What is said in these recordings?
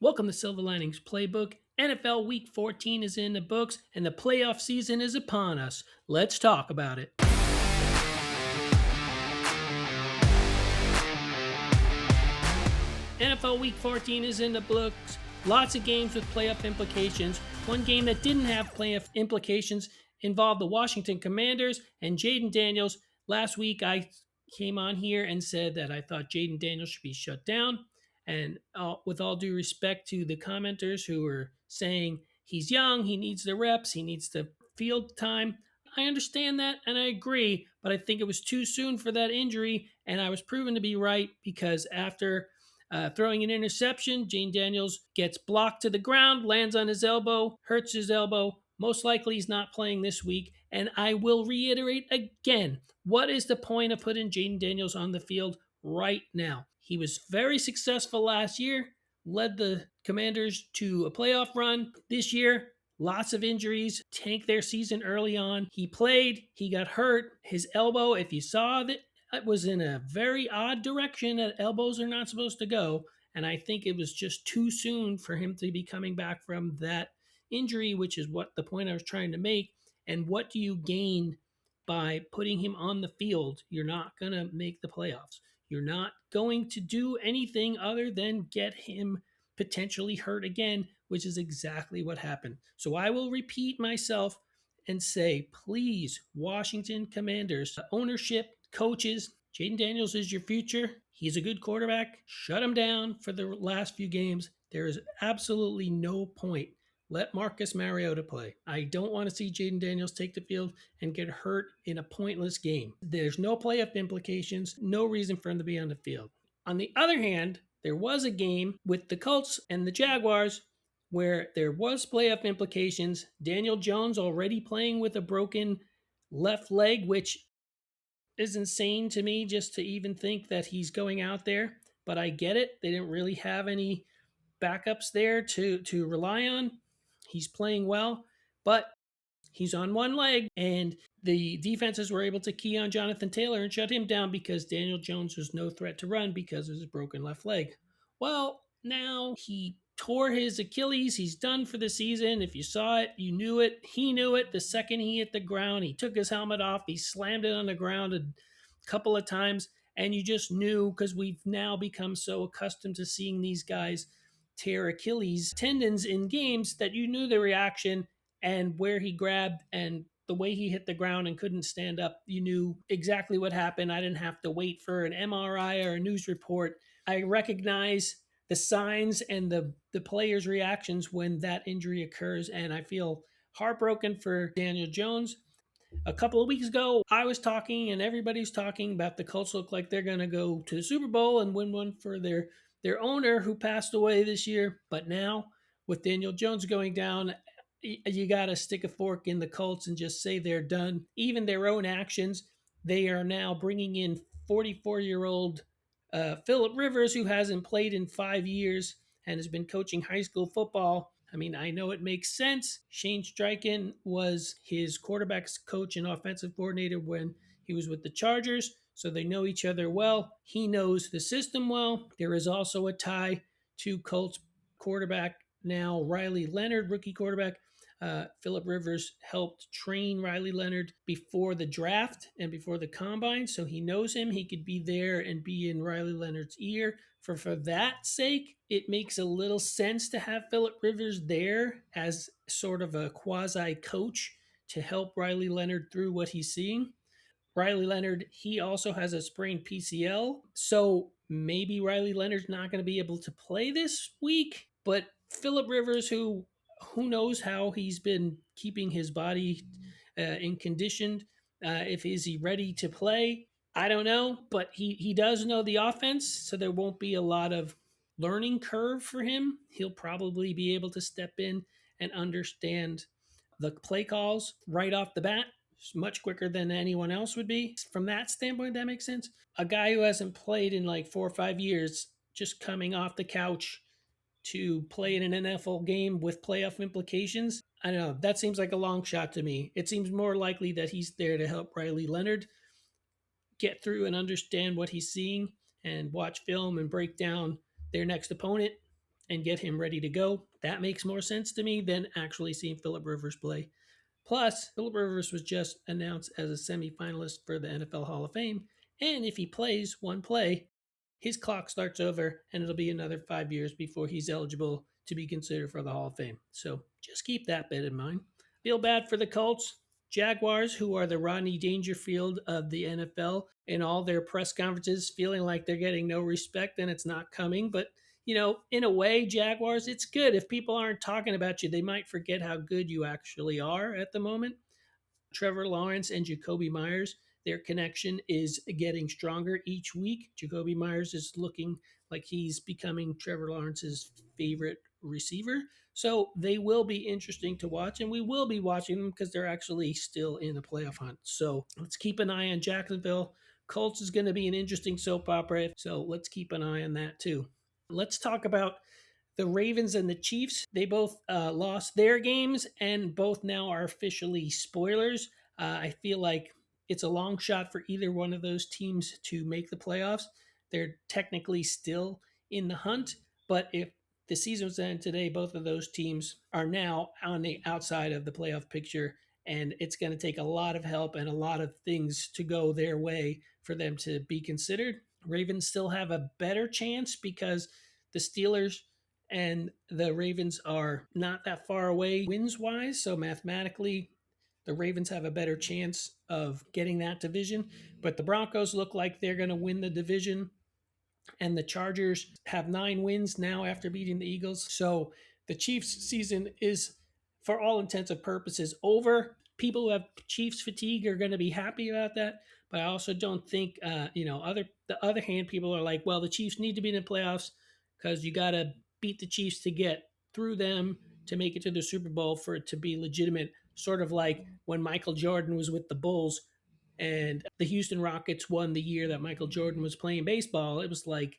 Welcome to Silva Linings Playbook. NFL Week 14 is in the books, and the playoff season is upon us. Let's talk about it. NFL Week 14 is in the books. Lots of games with playoff implications. One game that didn't have playoff implications involved the Washington Commanders and Jayden Daniels. Last week, I came on here and said that I thought Jayden Daniels should be shut down. And with all due respect to the commenters who were saying he's young, he needs the reps, he needs the field time, I understand that and I agree, but I think it was too soon for that injury. And I was proven to be right because after throwing an interception, Jayden Daniels gets blocked to the ground, lands on his elbow, hurts his elbow. Most likely he's not playing this week. And I will reiterate again, what is the point of putting Jayden Daniels on the field right now? He was very successful last year, led the Commanders to a playoff run. This year, lots of injuries, tanked their season early on. He played, he got hurt. His elbow, if you saw that, it was in a very odd direction that elbows are not supposed to go. And I think it was just too soon for him to be coming back from that injury, which is what the point I was trying to make. And what do you gain by putting him on the field? You're not going to make the playoffs. You're not going to do anything other than get him potentially hurt again, which is exactly what happened. So I will repeat myself and say, please, Washington Commanders, ownership, coaches, Jayden Daniels is your future. He's a good quarterback. Shut him down for the last few games. There is absolutely no point. Let Marcus Mariota play. I don't want to see Jayden Daniels take the field and get hurt in a pointless game. There's no playoff implications, no reason for him to be on the field. On the other hand, there was a game with the Colts and the Jaguars where there was playoff implications. Daniel Jones already playing with a broken left leg, which is insane to me just to even think that he's going out there. But I get it. They didn't really have any backups there to rely on. He's playing well, but he's on one leg, and the defenses were able to key on Jonathan Taylor and shut him down because Daniel Jones was no threat to run because of his broken left leg. Well, now he tore his Achilles. He's done for the season. If you saw it, you knew it. He knew it the second he hit the ground. He took his helmet off. He slammed it on the ground a couple of times, and you just knew because we've now become so accustomed to seeing these guys tear Achilles tendons in games that you knew the reaction and where he grabbed and the way he hit the ground and couldn't stand up. You knew exactly what happened. I didn't have to wait for an MRI or a news report. I recognize the signs and the players' reactions when that injury occurs, and I feel heartbroken for Daniel Jones. A couple of weeks ago, I was talking and everybody's talking about the Colts look like they're going to go to the Super Bowl and win one for their owner who passed away this year. But now, with Daniel Jones going down, you got to stick a fork in the Colts and just say they're done. Even their own actions, they are now bringing in 44-year-old Philip Rivers, who hasn't played in 5 years and has been coaching high school football. I mean, I know it makes sense. Shane Steichen was his quarterback's coach and offensive coordinator when he was with the Chargers, so they know each other well. He knows the system well. There is also a tie to Colts quarterback now, Riley Leonard, rookie quarterback. Philip Rivers helped train Riley Leonard before the draft and before the combine, so he knows him. He could be there and be in Riley Leonard's ear. For that sake, it makes a little sense to have Philip Rivers there as sort of a quasi coach to help Riley Leonard through what he's seeing. Riley Leonard, he also has a sprained PCL, so maybe Riley Leonard's not going to be able to play this week. But Philip Rivers, who knows how he's been keeping his body in condition? If is he ready to play? I don't know, but he does know the offense, so there won't be a lot of learning curve for him. He'll probably be able to step in and understand the play calls right off the bat much quicker than anyone else would be. From that standpoint, that makes sense. A guy who hasn't played in like 4 or 5 years, just coming off the couch to play in an NFL game with playoff implications, I don't know. That seems like a long shot to me. It seems more likely that he's there to help Riley Leonard get through and understand what he's seeing and watch film and break down their next opponent and get him ready to go. That makes more sense to me than actually seeing Philip Rivers play. Plus, Philip Rivers was just announced as a semifinalist for the NFL Hall of Fame, and if he plays one play, his clock starts over, and it'll be another 5 years before he's eligible to be considered for the Hall of Fame. So just keep that bit in mind. Feel bad for the Colts. Jaguars, who are the Rodney Dangerfield of the NFL, in all their press conferences, feeling like they're getting no respect and it's not coming. But, in a way, Jaguars, it's good. If people aren't talking about you, they might forget how good you actually are at the moment. Trevor Lawrence and Jacoby Myers, their connection is getting stronger each week. Jacoby Myers is looking like he's becoming Trevor Lawrence's favorite receiver. So they will be interesting to watch, and we will be watching them because they're actually still in a playoff hunt. So let's keep an eye on Jacksonville. Colts is going to be an interesting soap opera, so let's keep an eye on that too. Let's talk about the Ravens and the Chiefs. They both lost their games and both now are officially spoilers. I feel like it's a long shot for either one of those teams to make the playoffs. They're technically still in the hunt, but if the season was ended today, both of those teams are now on the outside of the playoff picture, and it's going to take a lot of help and a lot of things to go their way for them to be considered. Ravens still have a better chance because the Steelers and the Ravens are not that far away wins wise. So mathematically, the Ravens have a better chance of getting that division. But the Broncos look like they're going to win the division. And the Chargers have 9 wins now after beating the Eagles. So the Chiefs' season is, for all intents and purposes, over. People who have Chiefs fatigue are going to be happy about that. But I also don't think, the other hand, people are like, well, the Chiefs need to be in the playoffs because you got to beat the Chiefs to get through them to make it to the Super Bowl for it to be legitimate. Sort of like when Michael Jordan was with the Bulls and the Houston Rockets won the year that Michael Jordan was playing baseball. It was like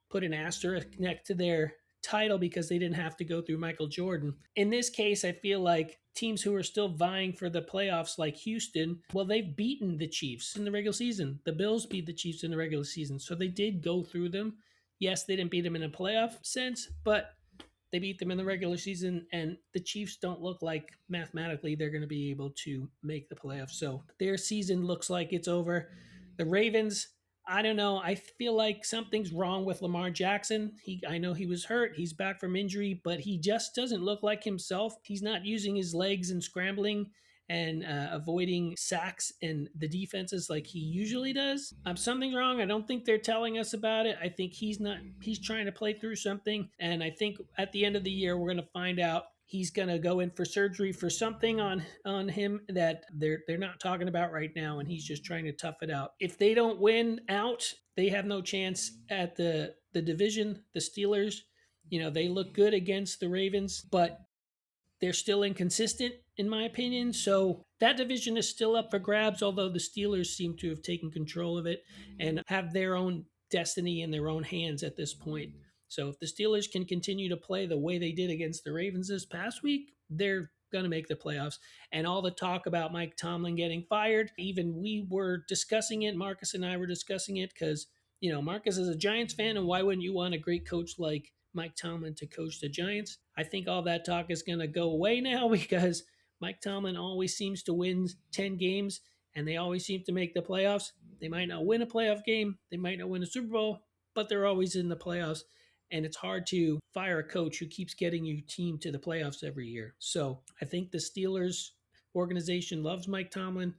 put an asterisk next to their title because they didn't have to go through Michael Jordan. In this case, I feel like teams who are still vying for the playoffs, like Houston, well, they've beaten the Chiefs in the regular season. The Bills beat the Chiefs in the regular season, so they did go through them. Yes, they didn't beat them in a playoff sense, but they beat them in the regular season, and the Chiefs don't look like mathematically they're going to be able to make the playoffs. So their season looks like it's over. The Ravens, I don't know. I feel like something's wrong with Lamar Jackson. I know he was hurt. He's back from injury, but he just doesn't look like himself. He's not using his legs and scrambling and avoiding sacks and the defenses like he usually does. Something's wrong. I don't think they're telling us about it. I think he's trying to play through something. And I think at the end of the year, we're going to find out he's going to go in for surgery for something on him that they're not talking about right now, and he's just trying to tough it out. If they don't win out, they have no chance at the division. The Steelers, they look good against the Ravens, but they're still inconsistent, in my opinion. So that division is still up for grabs, although the Steelers seem to have taken control of it and have their own destiny in their own hands at this point. So if the Steelers can continue to play the way they did against the Ravens this past week, they're going to make the playoffs. And all the talk about Mike Tomlin getting fired, even we were discussing it. Marcus and I were discussing it because, Marcus is a Giants fan, and why wouldn't you want a great coach like Mike Tomlin to coach the Giants? I think all that talk is going to go away now because Mike Tomlin always seems to win 10 games and they always seem to make the playoffs. They might not win a playoff game, they might not win a Super Bowl, but they're always in the playoffs. And it's hard to fire a coach who keeps getting your team to the playoffs every year. So I think the Steelers organization loves Mike Tomlin.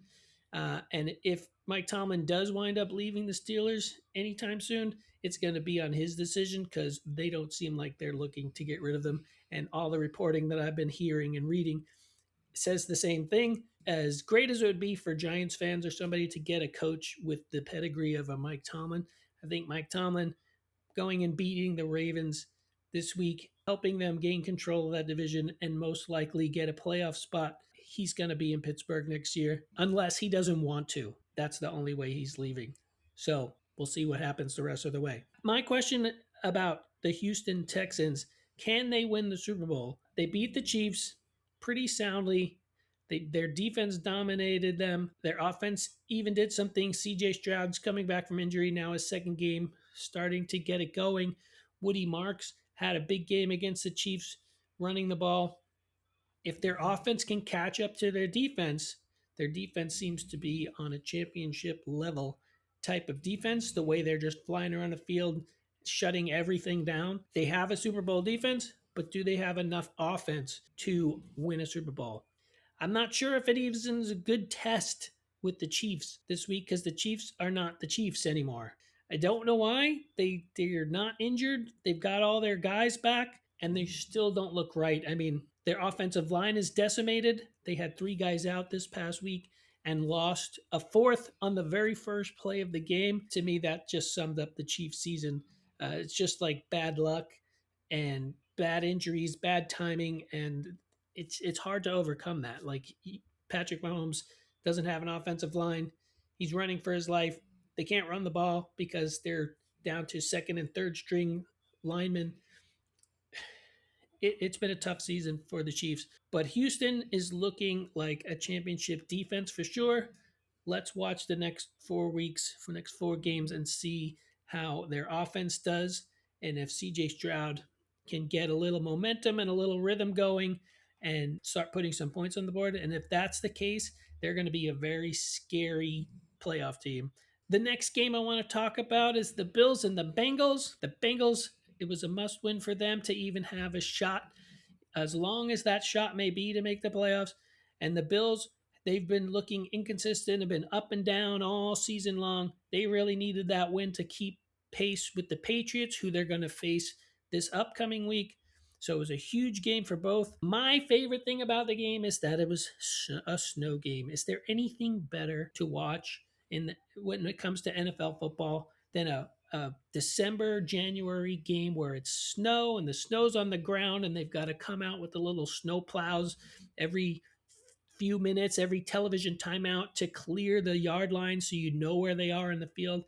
And if Mike Tomlin does wind up leaving the Steelers anytime soon, it's going to be on his decision because they don't seem like they're looking to get rid of them. And all the reporting that I've been hearing and reading says the same thing. As great as it would be for Giants fans or somebody to get a coach with the pedigree of a Mike Tomlin, I think Mike Tomlin going and beating the Ravens this week, helping them gain control of that division and most likely get a playoff spot. He's going to be in Pittsburgh next year, unless he doesn't want to. That's the only way he's leaving. So we'll see what happens the rest of the way. My question about the Houston Texans, can they win the Super Bowl? They beat the Chiefs pretty soundly. Their defense dominated them. Their offense even did some things. CJ Stroud's coming back from injury now, his second game, starting to get it going. Woody Marks had a big game against the Chiefs running the ball. If their offense can catch up to their defense seems to be on a championship level type of defense, the way they're just flying around the field, shutting everything down. They have a Super Bowl defense, but do they have enough offense to win a Super Bowl? I'm not sure if it even is a good test with the Chiefs this week because the Chiefs are not the Chiefs anymore. I don't know why. They're not injured. They've got all their guys back, and they still don't look right. I mean, their offensive line is decimated. They had 3 guys out this past week and lost a 4th on the very first play of the game. To me, that just summed up the Chiefs season. It's just like bad luck and bad injuries, bad timing, and it's hard to overcome that. Like Patrick Mahomes doesn't have an offensive line. He's running for his life. They can't run the ball because they're down to second and third string linemen. It's been a tough season for the Chiefs, but Houston is looking like a championship defense for sure. Let's watch the next 4 weeks, for next 4 games, and see how their offense does, and if CJ Stroud can get a little momentum and a little rhythm going and start putting some points on the board. And if that's the case, they're going to be a very scary playoff team. The next game I want to talk about is the Bills and the Bengals. The Bengals, it was a must win for them to even have a shot, as long as that shot may be, to make the playoffs. And the Bills, they've been looking inconsistent, have been up and down all season long. They really needed that win to keep pace with the Patriots, who they're going to face this upcoming week. So it was a huge game for both. My favorite thing about the game is that it was a snow game. Is there anything better to watch when it comes to NFL football than a December, January game where it's snow and the snow's on the ground and they've got to come out with the little snow plows every few minutes, every television timeout to clear the yard line so you know where they are in the field?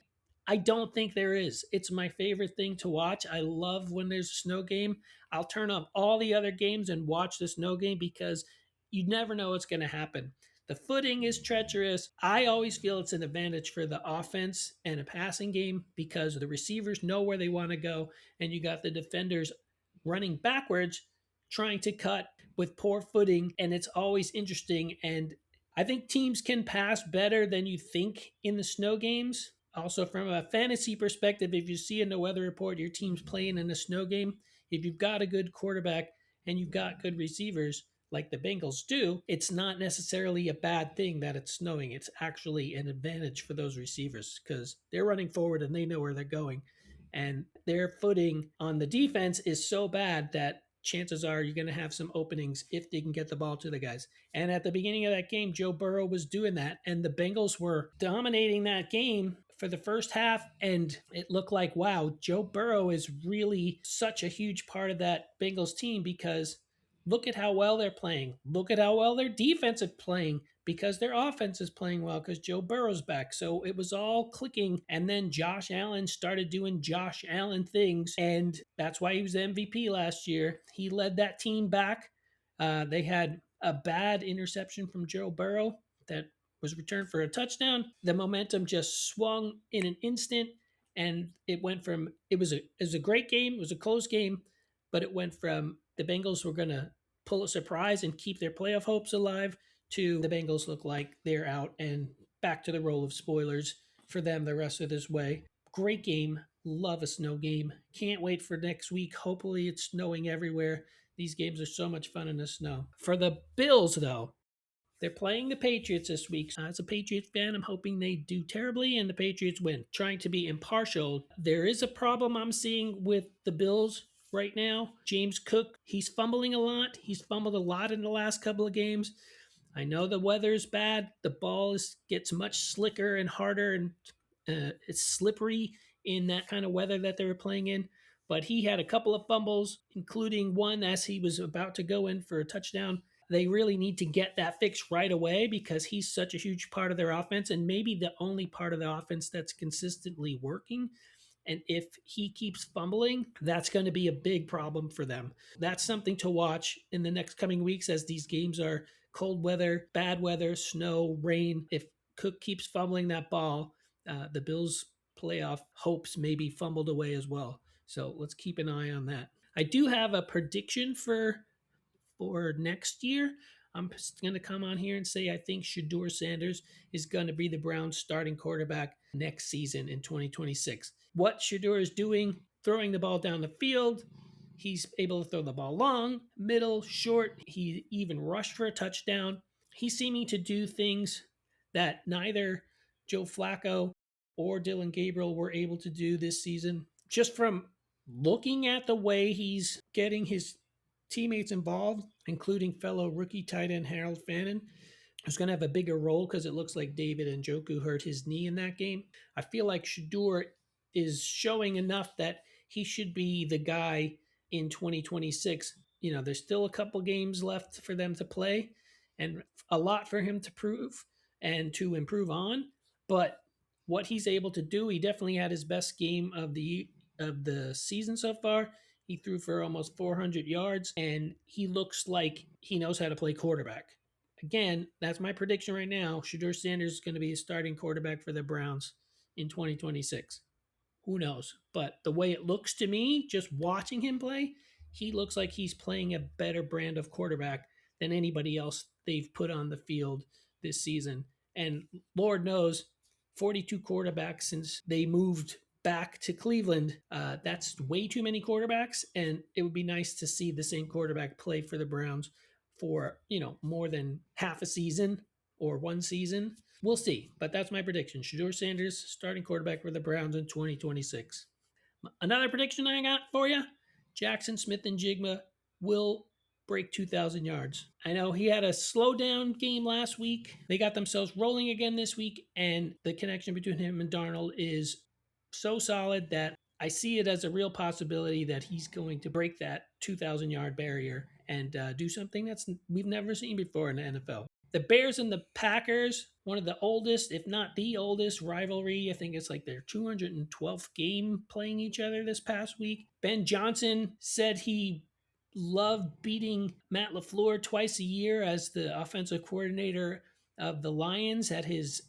I don't think there is. It's my favorite thing to watch. I love when there's a snow game. I'll turn off all the other games and watch the snow game because you never know what's going to happen. The footing is treacherous. I always feel it's an advantage for the offense and a passing game because the receivers know where they want to go, and you got the defenders running backwards trying to cut with poor footing, and it's always interesting. And I think teams can pass better than you think in the snow games. Also, from a fantasy perspective, if you see in the weather report your team's playing in a snow game, if you've got a good quarterback and you've got good receivers like the Bengals do, it's not necessarily a bad thing that it's snowing. It's actually an advantage for those receivers because they're running forward and they know where they're going. And their footing on the defense is so bad that chances are you're going to have some openings if they can get the ball to the guys. And at the beginning of that game, Joe Burrow was doing that, and the Bengals were dominating that game for the first half, and it looked like, wow, Joe Burrow is really such a huge part of that Bengals team because look at how well they're playing. Look at how well their defense is playing because their offense is playing well because Joe Burrow's back. So it was all clicking. And then Josh Allen started doing Josh Allen things. And that's why he was the MVP last year. He led that team back. They had a bad interception from Joe Burrow that was returned for a touchdown. The momentum just swung in an instant. And it was a great game. It was a close game, but it went from the Bengals were going to pull a surprise and keep their playoff hopes alive to the Bengals look like they're out and back to the role of spoilers for them the rest of this way. Great game. Love a snow game. Can't wait for next week. Hopefully it's snowing everywhere. These games are so much fun in the snow. For the Bills, though, they're playing the Patriots this week. As a Patriots fan, I'm hoping they do terribly and the Patriots win. Trying to be impartial. There is a problem I'm seeing with the Bills right now. James Cook, he's fumbling a lot. He's fumbled a lot in the last couple of games. I know the weather's bad. The ball gets much slicker and harder, and it's slippery in that kind of weather that they were playing in. But he had a couple of fumbles, including one as he was about to go in for a touchdown. They really need to get that fixed right away because he's such a huge part of their offense and maybe the only part of the offense that's consistently working. And if he keeps fumbling, that's going to be a big problem for them. That's something to watch in the next coming weeks as these games are cold weather, bad weather, snow, rain. If Cook keeps fumbling that ball, the Bills' playoff hopes may be fumbled away as well. So let's keep an eye on that. I do have a prediction for next year. I'm going to come on here and say I think Shador Sanders is going to be the Browns' starting quarterback next season in 2026. What Shador is doing, throwing the ball down the field, he's able to throw the ball long, middle, short. He even rushed for a touchdown. He's seeming to do things that neither Joe Flacco or Dylan Gabriel were able to do this season. Just from looking at the way he's getting his teammates involved, including fellow rookie tight end Harold Fannin, who's going to have a bigger role because it looks like David Njoku hurt his knee in that game. I feel like Shador is showing enough that he should be the guy in 2026. There's still a couple games left for them to play and a lot for him to prove and to improve on. But what he's able to do, he definitely had his best game of the season so far. He threw for almost 400 yards, and he looks like he knows how to play quarterback. Again, that's my prediction right now. Shador Sanders is going to be a starting quarterback for the Browns in 2026. Who knows? But the way it looks to me, just watching him play, he looks like he's playing a better brand of quarterback than anybody else they've put on the field this season. And Lord knows, 42 quarterbacks since they moved back to Cleveland. That's way too many quarterbacks, and it would be nice to see the same quarterback play for the Browns for more than half a season or one season. We'll see, but that's my prediction. Shador Sanders, starting quarterback for the Browns in 2026. Another prediction I got for you: Jackson Smith-Njigba will break 2,000 yards. I know he had a slow down game last week. They got themselves rolling again this week, and the connection between him and Darnold is so solid that I see it as a real possibility that he's going to break that 2,000 yard barrier and do something that's we've never seen before in the NFL. The Bears and the Packers, one of the oldest, if not the oldest, rivalry. I think it's like their 212th game playing each other this past week. Ben Johnson said he loved beating Matt LaFleur twice a year as the offensive coordinator of the Lions at his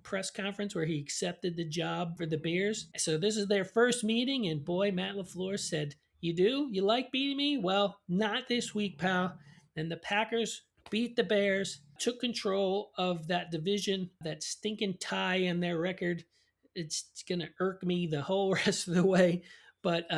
press conference where he accepted the job for the Bears. So this is their first meeting, and boy, Matt LaFleur said, "You do? You like beating me? Well, not this week, pal." And the Packers beat the Bears, took control of that division, that stinking tie in their record. It's going to irk me the whole rest of the way. But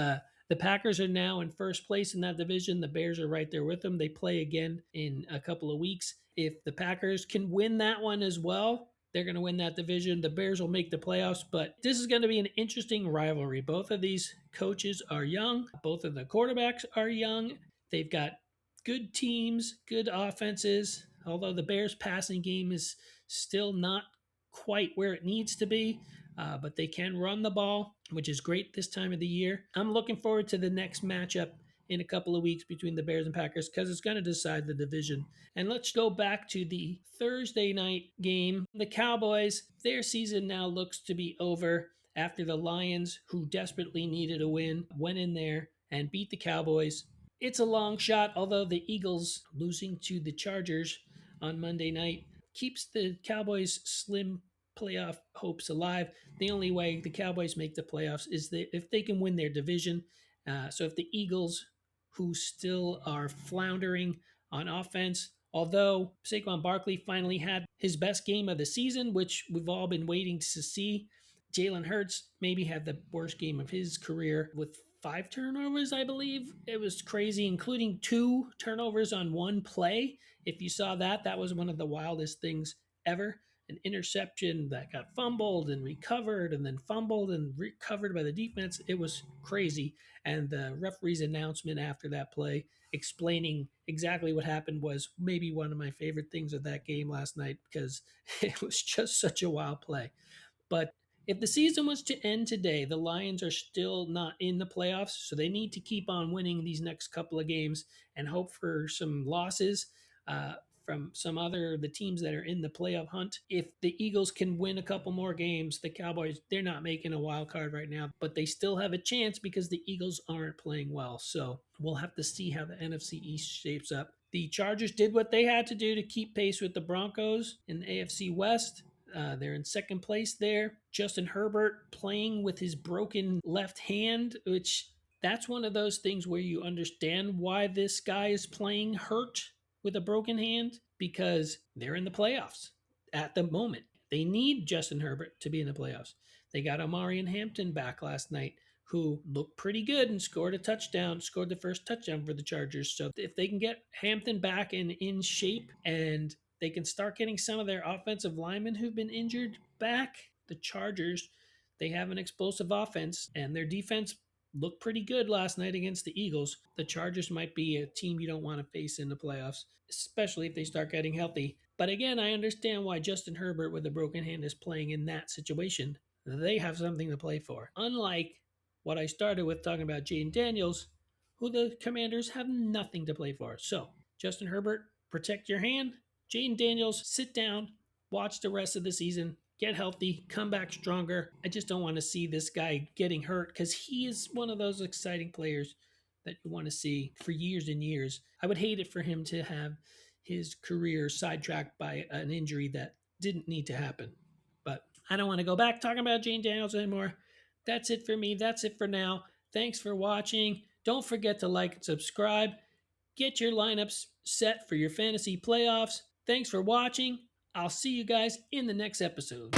the Packers are now in first place in that division. The Bears are right there with them. They play again in a couple of weeks. If the Packers can win that one as well, they're going to win that division. The Bears will make the playoffs, but this is going to be an interesting rivalry. Both of these coaches are young. Both of the quarterbacks are young. They've got good teams, good offenses, although the Bears' passing game is still not quite where it needs to be. But they can run the ball, which is great this time of the year. I'm looking forward to the next matchup in a couple of weeks between the Bears and Packers because it's going to decide the division. And let's go back to the Thursday night game. The Cowboys, their season now looks to be over after the Lions, who desperately needed a win, went in there and beat the Cowboys. It's a long shot, although the Eagles losing to the Chargers on Monday night keeps the Cowboys' slim playoff hopes alive. The only way the Cowboys make the playoffs is if they can win their division. So if the Eagles, who still are floundering on offense, although Saquon Barkley finally had his best game of the season, which we've all been waiting to see, Jalen Hurts maybe had the worst game of his career with 5 turnovers, I believe. It was crazy, including 2 turnovers on one play. If you saw that, that was one of the wildest things ever. An interception that got fumbled and recovered and then fumbled and recovered by the defense. It was crazy. And the referee's announcement after that play explaining exactly what happened was maybe one of my favorite things of that game last night because it was just such a wild play. But if the season was to end today, the Lions are still not in the playoffs, so they need to keep on winning these next couple of games and hope for some losses from the teams that are in the playoff hunt. If the Eagles can win a couple more games, the Cowboys, they're not making a wild card right now, but they still have a chance because the Eagles aren't playing well. So we'll have to see how the NFC East shapes up. The Chargers did what they had to do to keep pace with the Broncos in the AFC West. They're in second place there. Justin Herbert playing with his broken left hand, which that's one of those things where you understand why this guy is playing hurt with a broken hand, because they're in the playoffs at the moment. They need Justin Herbert to be in the playoffs. They got Amari and Hampton back last night, who looked pretty good and scored a touchdown, scored the first touchdown for the Chargers. So if they can get Hampton back and in shape, and they can start getting some of their offensive linemen who've been injured back, the Chargers, they have an explosive offense, and their defense looked pretty good last night against the Eagles. The Chargers might be a team you don't want to face in the playoffs, especially if they start getting healthy. But again, I understand why Justin Herbert with a broken hand is playing in that situation. They have something to play for. Unlike what I started with talking about Jayden Daniels, who the Commanders have nothing to play for. So, Justin Herbert, protect your hand. Jayden Daniels, sit down, watch the rest of the season, get healthy, come back stronger. I just don't want to see this guy getting hurt, because he is one of those exciting players that you want to see for years and years. I would hate it for him to have his career sidetracked by an injury that didn't need to happen. But I don't want to go back talking about Jayden Daniels anymore. That's it for me. That's it for now. Thanks for watching. Don't forget to like and subscribe. Get your lineups set for your fantasy playoffs. Thanks for watching. I'll see you guys in the next episode.